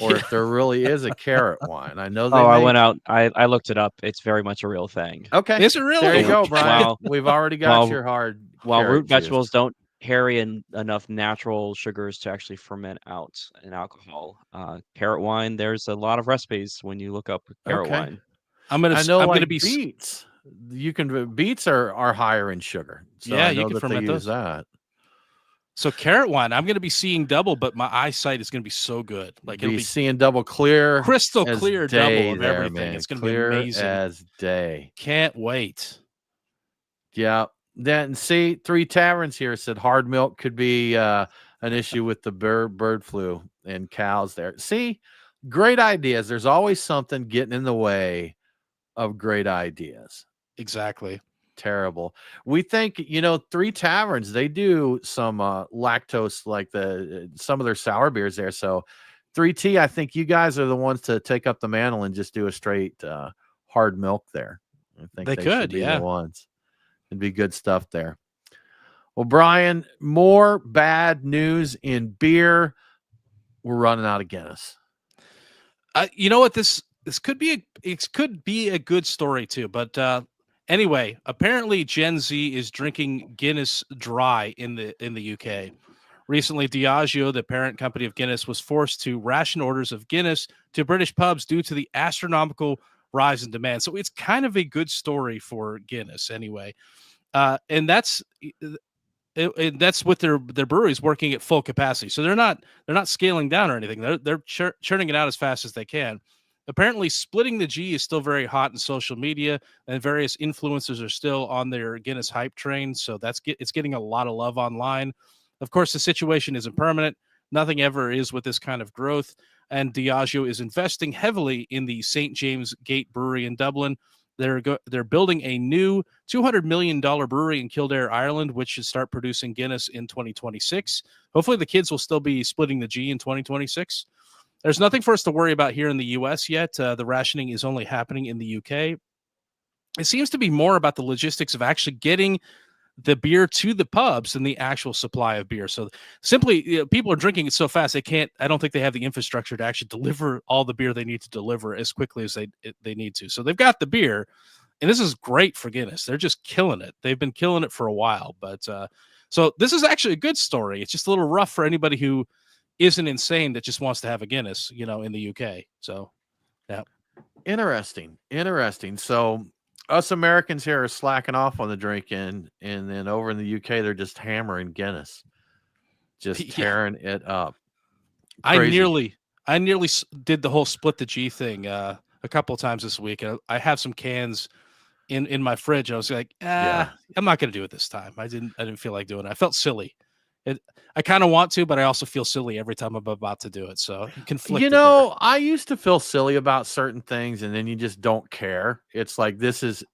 or if there really is a carrot wine. I know. I went out. I looked it up. It's very much a real thing. Okay. Is it really? There you go, Okay. Brian. We've already got your hard. While root juice. vegetables don't carry enough natural sugars to actually ferment out an alcohol, carrot wine, there's a lot of recipes when you look up carrot wine. I'm gonna be beets. Beets are higher in sugar. So yeah, I know you can that ferment they use those. that. So carrot wine, I'm going to be seeing double, but my eyesight is going to be so good. Like it'll be seeing double clear, crystal clear double of there, everything. Man. It's going to clear be amazing as day. Can't wait. Yeah. Then see, 3 Taverns here said hard milk could be an issue with the bird flu and cows there. See, great ideas. There's always something getting in the way of great ideas. Exactly. Terrible. We think, 3 Taverns, they do some lactose, like some of their sour beers there. So 3T, I think you guys are the ones to take up the mantle and just do a straight hard milk there. I think they could be the ones. It'd be good stuff there. Well, Brian, more bad news in beer. We're running out of Guinness. You know what? This could be a good story too. But anyway, apparently Gen Z is drinking Guinness dry in the UK. Recently, Diageo, the parent company of Guinness, was forced to ration orders of Guinness to British pubs due to the astronomical rise in demand. So it's kind of a good story for Guinness anyway. And that's with their breweries working at full capacity. So they're not scaling down or anything. They're churning it out as fast as they can. Apparently, splitting the G is still very hot in social media, and various influencers are still on their Guinness hype train. So it's getting a lot of love online. Of course, the situation isn't permanent. Nothing ever is with this kind of growth. And Diageo is investing heavily in the St. James Gate Brewery in Dublin. They're building a new $200 million brewery in Kildare, Ireland, which should start producing Guinness in 2026. Hopefully, the kids will still be splitting the G in 2026. There's nothing for us to worry about here in the U.S. yet. The rationing is only happening in the U.K. It seems to be more about the logistics of actually getting the beer to the pubs than the actual supply of beer. So simply, people are drinking it so fast I don't think they have the infrastructure to actually deliver all the beer they need to deliver as quickly as they need to. So they've got the beer, and this is great for Guinness. They're just killing it. They've been killing it for a while. But so this is actually a good story. It's just a little rough for anybody who isn't insane that just wants to have a Guinness, in the UK. So, yeah. Interesting. So us Americans here are slacking off on the drinking, and then over in the UK, they're just hammering Guinness, just tearing it up. Crazy. I nearly did the whole split the G thing a couple of times this week. I have some cans in my fridge. I was like, I'm not going to do it this time. I didn't feel like doing it. I felt silly. I kind of want to, but I also feel silly every time I'm about to do it. So conflicted. I used to feel silly about certain things, and then you just don't care. It's like this is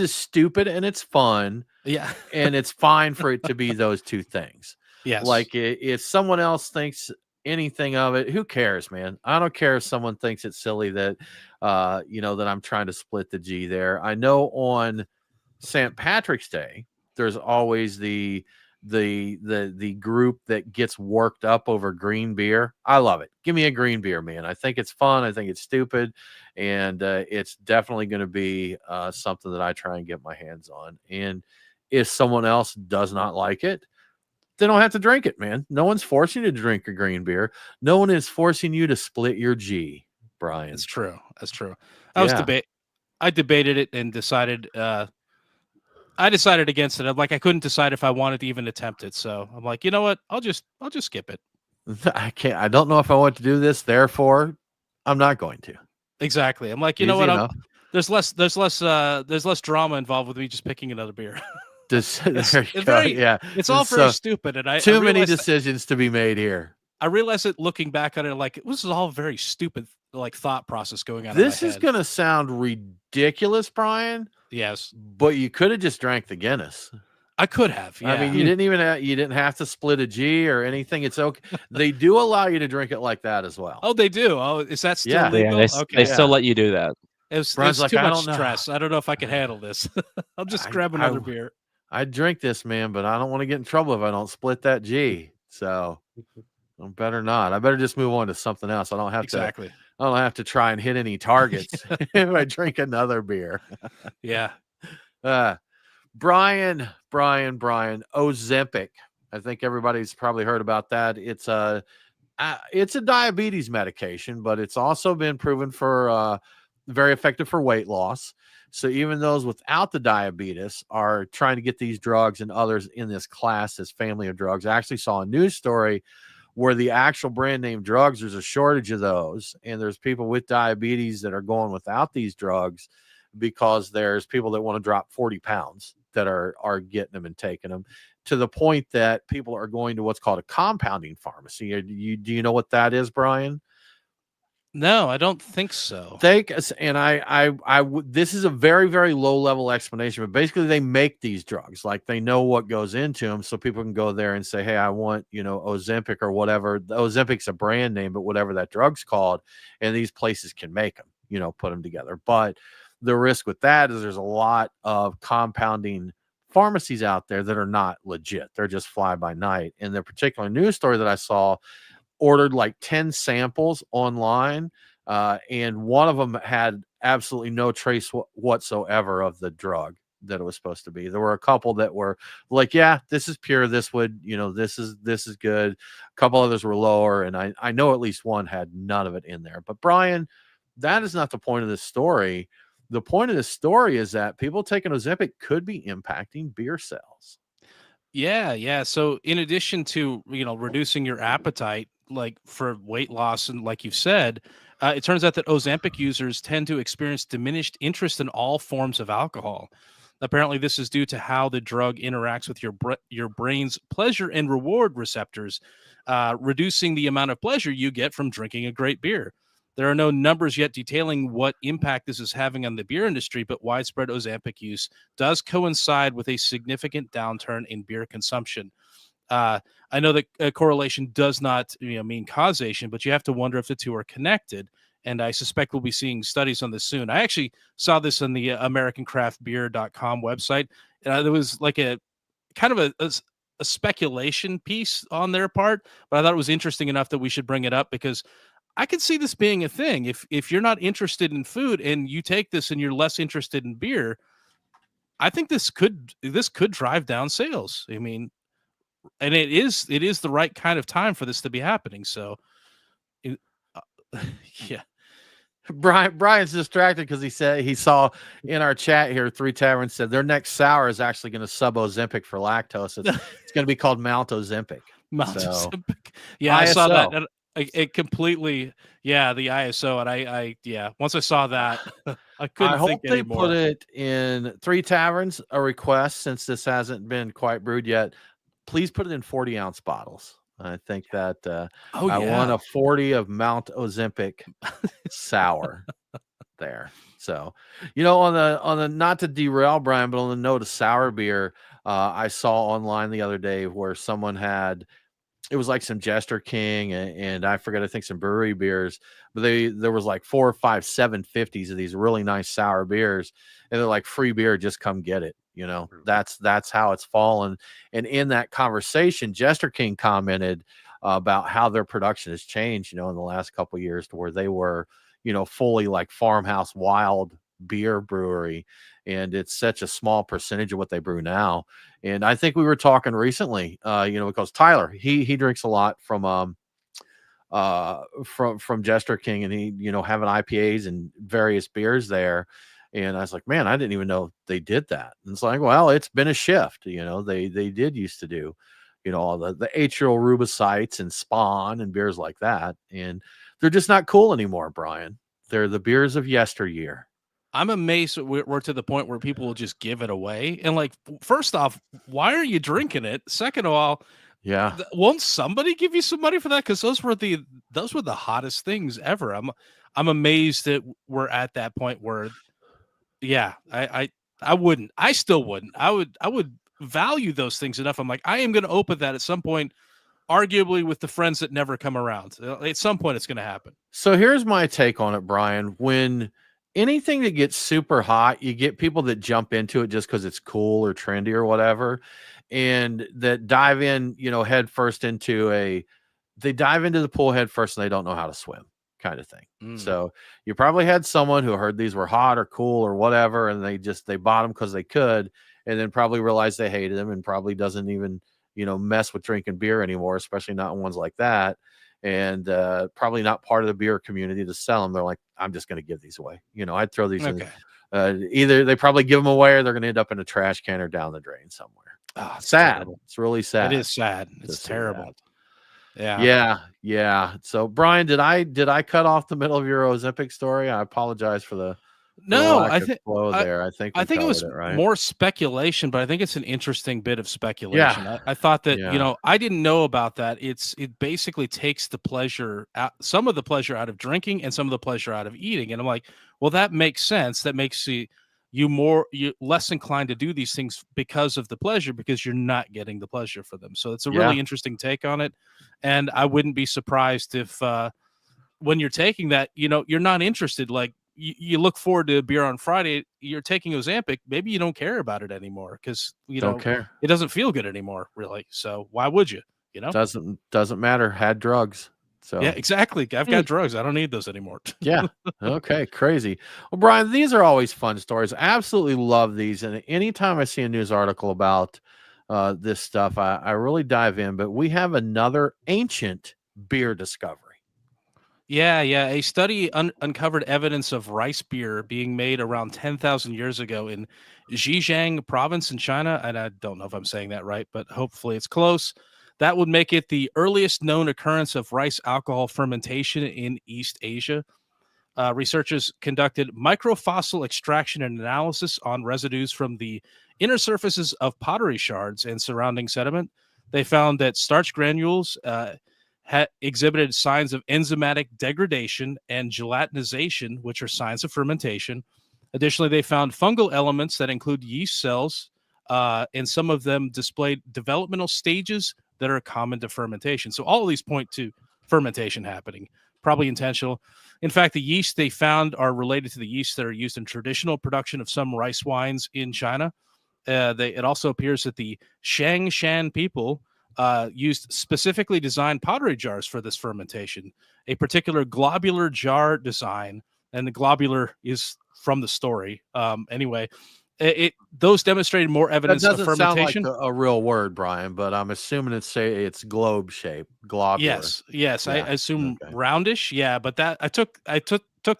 stupid and it's fun. Yeah, and it's fine for it to be those two things. Yes. Like if someone else thinks anything of it, who cares, man? I don't care if someone thinks it's silly that that I'm trying to split the G there. I know on St. Patrick's Day, there's always the group that gets worked up over green beer. I love it. Give me a green beer, man. I think it's fun. I think it's stupid. And it's definitely going to be something that I try and get my hands on. And if someone else does not like it, they don't have to drink it, man. No one's forcing you to drink a green beer. No one is forcing you to split your G, Brian. That's true. I debated it and decided I decided against it. I'm like, I couldn't decide if I wanted to even attempt it. So I'm like, you know what? I'll just skip it. I don't know if I want to do this. Therefore, I'm not going to. Exactly. I'm like, you know Easy what? enough. There's less drama involved with me just picking another beer. Just, It's there you it's go. very Yeah. it's all very So stupid, and I too many realize decisions to be made here. I realize it looking back on it, like it was all very stupid, like thought process going on in my This is head. going to sound ridiculous, Brian, Yes, but you could have just drank the Guinness. I could have. Yeah, I mean, you didn't have to split a G or anything. It's okay. They do allow you to drink it like that as well. oh, they do. Oh, is that still Yeah. legal? They Okay, still Yeah. let you do that. Brian's it's like, too I much don't know. stress. I don't know if I can handle this. I'll just grab another beer. I drink this, man, but I don't want to get in trouble if I don't split that G. So I better not. I better just move on to something else. I don't have Exactly. I don't have to try and hit any targets if I drink another beer. Yeah. Brian, Ozempic. I think everybody's probably heard about that. It's a diabetes medication, but it's also been proven for very effective for weight loss. So even those without the diabetes are trying to get these drugs and others in this class, this family of drugs. I actually saw a news story where the actual brand name drugs, there's a shortage of those. And there's people with diabetes that are going without these drugs because there's people that want to drop 40 pounds that are getting them and taking them, to the point that people are going to what's called a compounding pharmacy. Do you know what that is, Brian? No, I don't think so. This is a very, very low level explanation, but basically they make these drugs, like they know what goes into them, so people can go there and say, hey, I want, Ozempic or whatever. Ozempic's a brand name, but whatever that drug's called, and these places can make them, put them together. But the risk with that is there's a lot of compounding pharmacies out there that are not legit. They're just fly by night. And the particular news story that I saw ordered like 10 samples online, and one of them had absolutely no trace whatsoever of the drug that it was supposed to be. There were a couple that were like, yeah, this is pure, this would, this is good. A couple others were lower, and I know at least one had none of it in there. But Brian, that is not the point of this story. The point of this story is that people taking Ozempic could be impacting beer sales. Yeah. So in addition to, reducing your appetite, like for weight loss, and like you've said, it turns out that Ozempic users tend to experience diminished interest in all forms of alcohol. Apparently, this is due to how the drug interacts with your brain's pleasure and reward receptors, reducing the amount of pleasure you get from drinking a great beer. There are no numbers yet detailing what impact this is having on the beer industry, but widespread Ozempic use does coincide with a significant downturn in beer consumption. I know that correlation does not mean causation, but you have to wonder if the two are connected. And I suspect we'll be seeing studies on this soon. I actually saw this on the AmericanCraftBeer.com website. There was like a kind of a speculation piece on their part, but I thought it was interesting enough that we should bring it up, because I could see this being a thing. If you're not interested in food and you take this and you're less interested in beer, I think this could drive down sales. I mean, and it is the right kind of time for this to be happening. So, yeah. Brian's distracted because he said he saw in our chat here, Three Taverns said their next sour is actually going to sub Ozempic for lactose. It's going to be called Mount Ozempic. Ozempic. Yeah, ISO. I saw that. And it completely, the ISO, and once I saw that, I couldn't think anymore. I hope they put it in Three Taverns, a request, since this hasn't been quite brewed yet. Please put it in 40-ounce bottles. I think that I want a 40 of Mount Ozempic sour there. So, on the not to derail Brian, but on the note of sour beer, I saw online the other day where someone had, it was like some Jester King and I forget, I think some brewery beers, but there was like 4 or 5 750s of these really nice sour beers, and they're like, free beer, just come get it. That's how it's fallen. And in that conversation, Jester King commented about how their production has changed, in the last couple of years, to where they were, fully like farmhouse wild beer brewery, and it's such a small percentage of what they brew now. And I think we were talking recently, because Tyler, he drinks a lot from Jester King, and he, having IPAs and various beers there. And I was like, man, I didn't even know they did that. And it's like, well, it's been a shift. They did used to do, all the atrial rubicites and Spawn and beers like that. And they're just not cool anymore, Brian. They're the beers of yesteryear. I'm amazed that we're to the point where people will just give it away. And like, first off, why are you drinking it? Second of all, Yeah. won't somebody give you some money for that? Because those were the hottest things ever. I'm amazed that we're at that point where, yeah, I wouldn't. I still wouldn't. I would value those things enough. I'm like, I am going to open that at some point, arguably with the friends that never come around. At some point, it's going to happen. So here's my take on it, Brian. When anything that gets super hot, you get people that jump into it just because it's cool or trendy or whatever, and that dive in, head first they dive into the pool head first and they don't know how to swim, kind of thing. So you probably had someone who heard these were hot or cool or whatever, and they bought them because they could, and then probably realized they hated them and probably doesn't even, mess with drinking beer anymore, especially not ones like that. And probably not part of the beer community to sell them. They're like, I'm just going to give these away. I'd throw these in. Either they probably give them away or they're going to end up in a trash can or down the drain somewhere. Oh, sad. Terrible. It's really sad. It is sad. It's terrible. Yeah. So Brian, did I cut off the middle of your Ozempic story? I apologize for the I think flow there. I think it was right? more speculation, but I think it's an interesting bit of speculation. Yeah. I thought that I didn't know about that. It basically takes the pleasure out, some of the pleasure out of drinking and some of the pleasure out of eating. And I'm like, well, that makes sense. That makes you less inclined to do these things because of the pleasure, because you're not getting the pleasure for them. So it's a really interesting take on it, and I wouldn't be surprised if when you're taking that, you're not interested. Like, you look forward to a beer on Friday, you're taking Ozempic, maybe you don't care about it anymore because don't care. It doesn't feel good anymore, really. So why would you? Doesn't matter. Had drugs. So yeah, exactly. I've got drugs. I don't need those anymore. Yeah. Okay. Crazy. Well, Brian, these are always fun stories. I absolutely love these. And anytime I see a news article about this stuff, I really dive in. But we have another ancient beer discovery. Yeah. A study uncovered evidence of rice beer being made around 10,000 years ago in Zhejiang province in China. And I don't know if I'm saying that right, but hopefully it's close. That would make it the earliest known occurrence of rice alcohol fermentation in East Asia. Researchers conducted microfossil extraction and analysis on residues from the inner surfaces of pottery shards and surrounding sediment. They found that starch granules exhibited signs of enzymatic degradation and gelatinization, which are signs of fermentation. Additionally, they found fungal elements that include yeast cells, and some of them displayed developmental stages that are common to fermentation. So all of these point to fermentation happening, probably intentional. In fact, the yeast they found are related to the yeast that are used in traditional production of some rice wines in China. It also appears that the Shangshan people used specifically designed pottery jars for this fermentation, a particular globular jar design, and the globular is from the story. Anyway, those demonstrated more evidence of fermentation. Sound like a real word, Brian, but I'm assuming it's globe shape, globular. Yes. Yeah. I assume roundish. Yeah, but that I took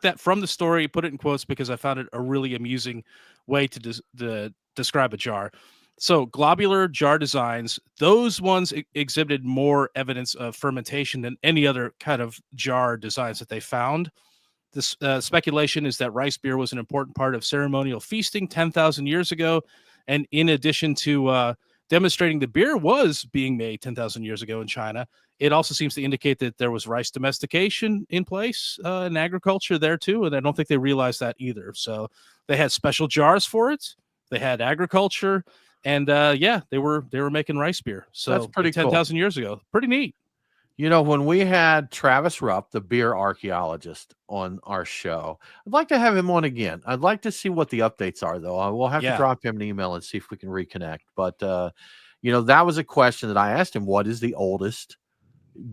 that from the story, put it in quotes because I found it a really amusing way to describe a jar. So globular jar designs, those ones exhibited more evidence of fermentation than any other kind of jar designs that they found. This speculation is that rice beer was an important part of ceremonial feasting 10,000 years ago. And in addition to demonstrating the beer was being made 10,000 years ago in China, it also seems to indicate that there was rice domestication in place in agriculture there too. And I don't think they realized that either. So they had special jars for it. They had agriculture. And they were making rice beer. So that's pretty 10,000 years ago. Pretty neat. When we had Travis Rupp, the beer archaeologist, on our show, I'd like to have him on again. I'd like to see what the updates are, though. I will have to drop him an email and see if we can reconnect. But, that was a question that I asked him. What is the oldest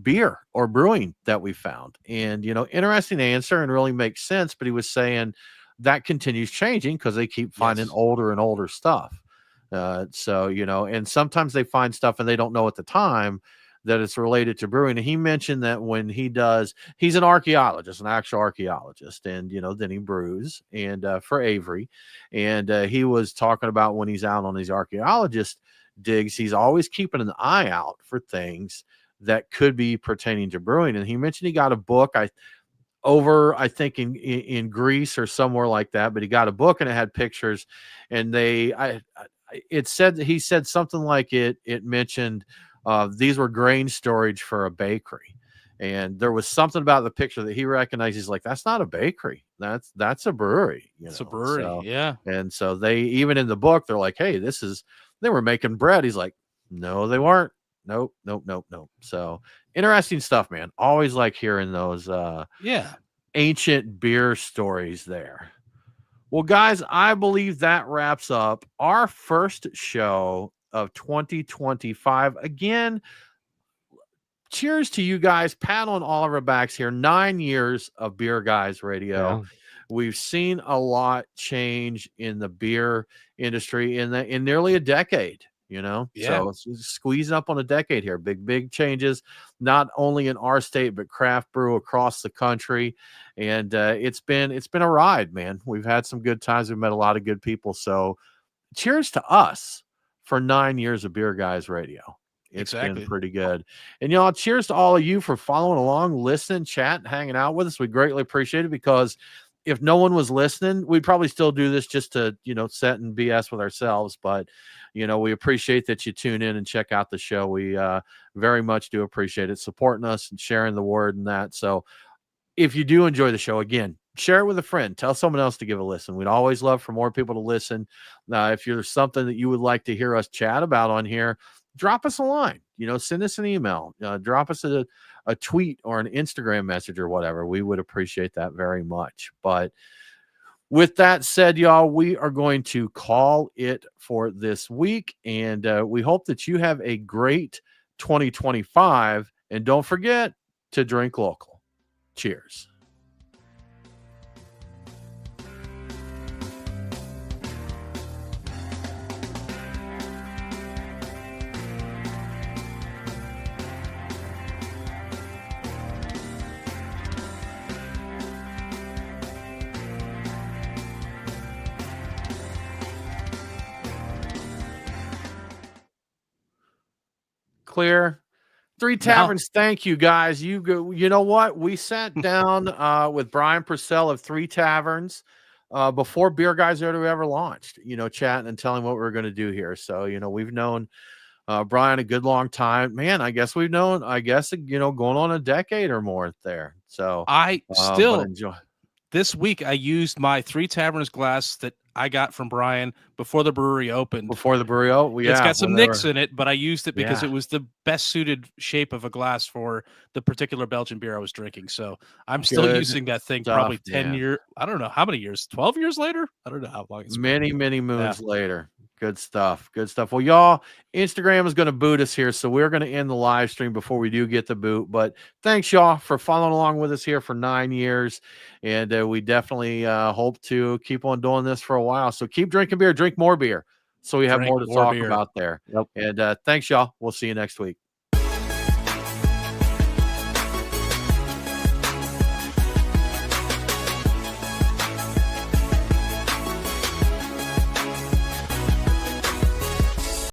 beer or brewing that we found? And, interesting answer and really makes sense. But he was saying that continues changing because they keep finding older and older stuff. And sometimes they find stuff and they don't know at the time that it's related to brewing. And he mentioned that when he's an archaeologist, an actual archaeologist, and, then he brews and for Avery. And he was talking about when he's out on these archaeologist digs, he's always keeping an eye out for things that could be pertaining to brewing. And he mentioned he got a book. I over, I think in Greece or somewhere like that, but he got a book and it had pictures, and it said, he said something like it mentioned these were grain storage for a bakery. And there was something about the picture that he recognized. He's like, that's not a bakery. That's a brewery, It's a brewery. So, Yeah. and so they, even in the book, they're like, hey, they were making bread. He's like, no, they weren't. Nope, nope, nope, nope. So interesting stuff, man. Always like hearing those Yeah. ancient beer stories there. Well, guys, I believe that wraps up our first show of 2025. Again, cheers to you guys. Pat on all of our backs here. 9 years of Beer Guys Radio. Yeah. We've seen a lot change in the beer industry in nearly a decade. Yeah. So it's squeezing up on a decade here. Big changes, not only in our state but craft brew across the country. And it's been a ride, man. We've had some good times. We've met a lot of good people. So cheers to us for 9 years of Beer Guys Radio. It's been pretty good. And y'all, cheers to all of you for following along, listening, chatting, hanging out with us. We greatly appreciate it, because if no one was listening, we'd probably still do this just to, sit and BS with ourselves. But, we appreciate that you tune in and check out the show. We very much do appreciate it, supporting us and sharing the word and that. So if you do enjoy the show, again, share it with a friend. Tell someone else to give a listen. We'd always love for more people to listen. If there's something that you would like to hear us chat about on here, drop us a line. Send us an email. Drop us a tweet or an Instagram message or whatever. We would appreciate that very much. But with that said, y'all, we are going to call it for this week. And we hope that you have a great 2025. And don't forget to drink local. Cheers. Clear. Three Taverns. Thank you, guys. You know what? We sat down with Brian Purcell of Three Taverns before Beer Guys ever launched, chatting and telling what we were going to do here. So, we've known Brian a good long time. Man, I guess we've known, going on a decade or more there. So I still enjoy. This week I used my Three Taverns glass that I got from Brian before the brewery opened. It's got some nicks in it, but I used it because it was the best suited shape of a glass for the particular Belgian beer I was drinking. So I'm still using that thing probably 10 years. I don't know how many years, 12 years later. I don't know how long it's been. Many moons later. Good stuff. Well, y'all, Instagram is going to boot us here, so we're going to end the live stream before we do get the boot. But thanks, y'all, for following along with us here for 9 years. And we definitely hope to keep on doing this for a while. So keep drinking beer, drink more beer, so we have more to talk about there. Yep. And thanks, y'all. We'll see you next week.